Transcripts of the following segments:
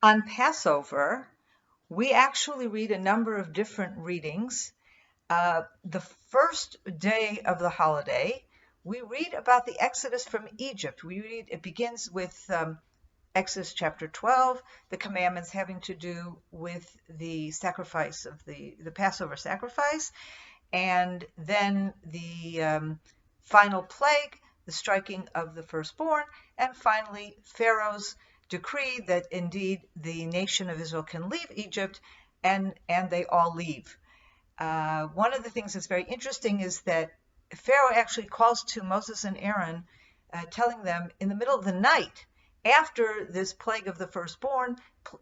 On Passover, we actually read a number of different readings. The first day of the holiday, we read about the Exodus from Egypt. It begins with Exodus chapter 12, the commandments having to do with the sacrifice of the Passover sacrifice, and then the final plague, the striking of the firstborn, and finally Pharaoh's decree that indeed the nation of Israel can leave Egypt, and they all leave. One of the things that's very interesting is that Pharaoh actually calls to Moses and Aaron, telling them in the middle of the night, after this plague of the firstborn,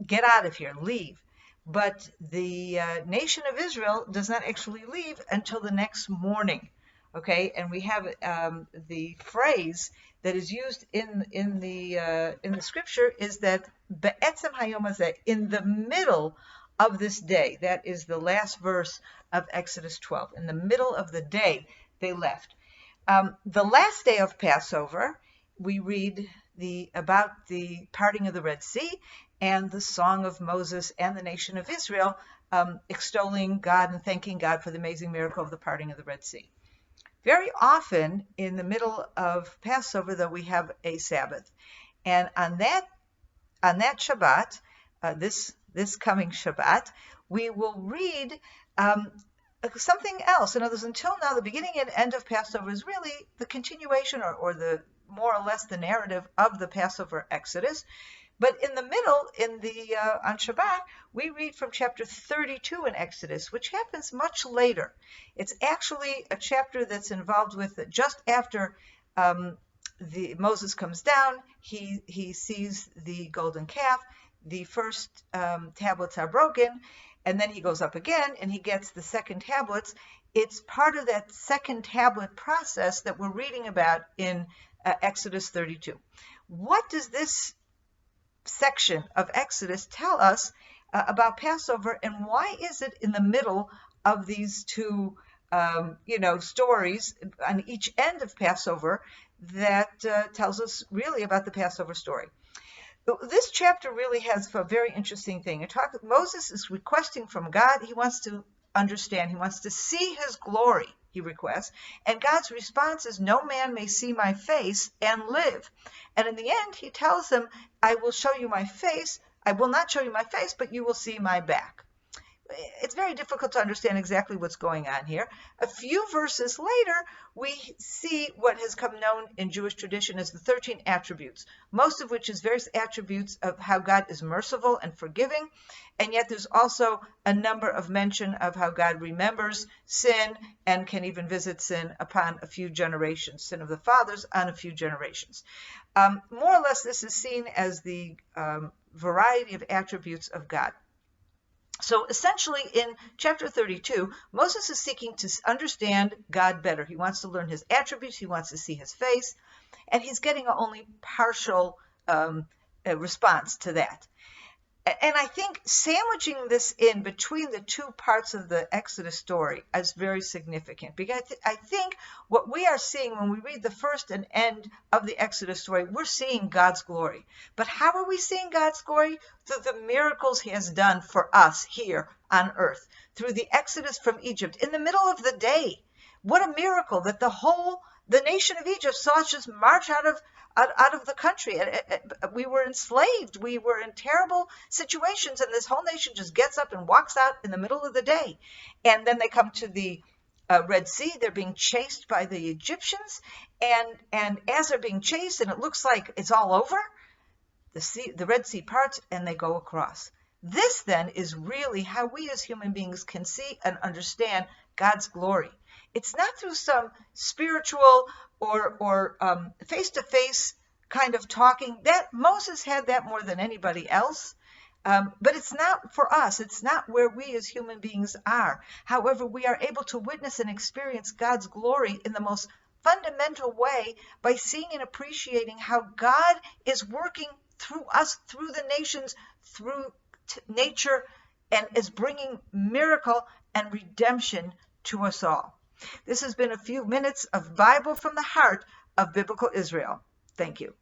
get out of here, leave. But the nation of Israel does not actually leave until the next morning. Okay, and we have the phrase that is used in the scripture is that be'etzem hayom hazeh, in the middle of this day. That is the last verse of Exodus 12. In the middle of the day, they left. The last day of Passover, we read about the parting of the Red Sea and the song of Moses and the nation of Israel, extolling God and thanking God for the amazing miracle of the parting of the Red Sea. Very often in the middle of Passover, though, we have a Sabbath. And on that Shabbat, this coming Shabbat, we will read something else. In other words, until now, the beginning and end of Passover is really the continuation or the more or less the narrative of the Passover Exodus. But in the middle, on Shabbat, we read from chapter 32 in Exodus, which happens much later. It's actually a chapter that's involved with just after Moses comes down. He sees the golden calf. The first tablets are broken, and then he goes up again and he gets the second tablets. It's part of that second tablet process that we're reading about in Exodus 32. What does this section of Exodus tell us about Passover, and why is it in the middle of these two stories on each end of Passover that tells us really about the Passover story? This chapter really has a very interesting thing. Moses is requesting from God. He wants to understand. He wants to see his glory, he requests. And God's response is, no man may see my face and live. And in the end, he tells him, I will show you my face. I will not show you my face, but you will see my back. It's very difficult to understand exactly what's going on here. A few verses later, we see what has come known in Jewish tradition as the 13 attributes, most of which is various attributes of how God is merciful and forgiving, and yet there's also a number of mention of how God remembers sin and can even visit sin upon a few generations, sin of the fathers on a few generations. More or less, this is seen as the variety of attributes of God. So essentially in chapter 32, Moses is seeking to understand God better. He wants to learn his attributes. He wants to see his face. And he's getting only partial response to that. And I think sandwiching this in between the two parts of the Exodus story is very significant, because I think what we are seeing when we read the first and end of the Exodus story, we're seeing God's glory. But how are we seeing God's glory? Through the miracles he has done for us here on earth, through the Exodus from Egypt in the middle of the day. What a miracle that the nation of Egypt saw us just march out of the country. We were enslaved. We were in terrible situations, and this whole nation just gets up and walks out in the middle of the day. And then they come to the Red Sea. They're being chased by the Egyptians, and as they're being chased, and it looks like it's all over, the Red Sea parts, and they go across. This then is really how we as human beings can see and understand God's glory. It's not through some spiritual or face-to-face kind of talking. That Moses had that more than anybody else, but it's not for us. It's not where we as human beings are. However, we are able to witness and experience God's glory in the most fundamental way by seeing and appreciating how God is working through us, through the nations, through nature, and is bringing miracle and redemption to us all. This has been a few minutes of Bible from the heart of Biblical Israel. Thank you.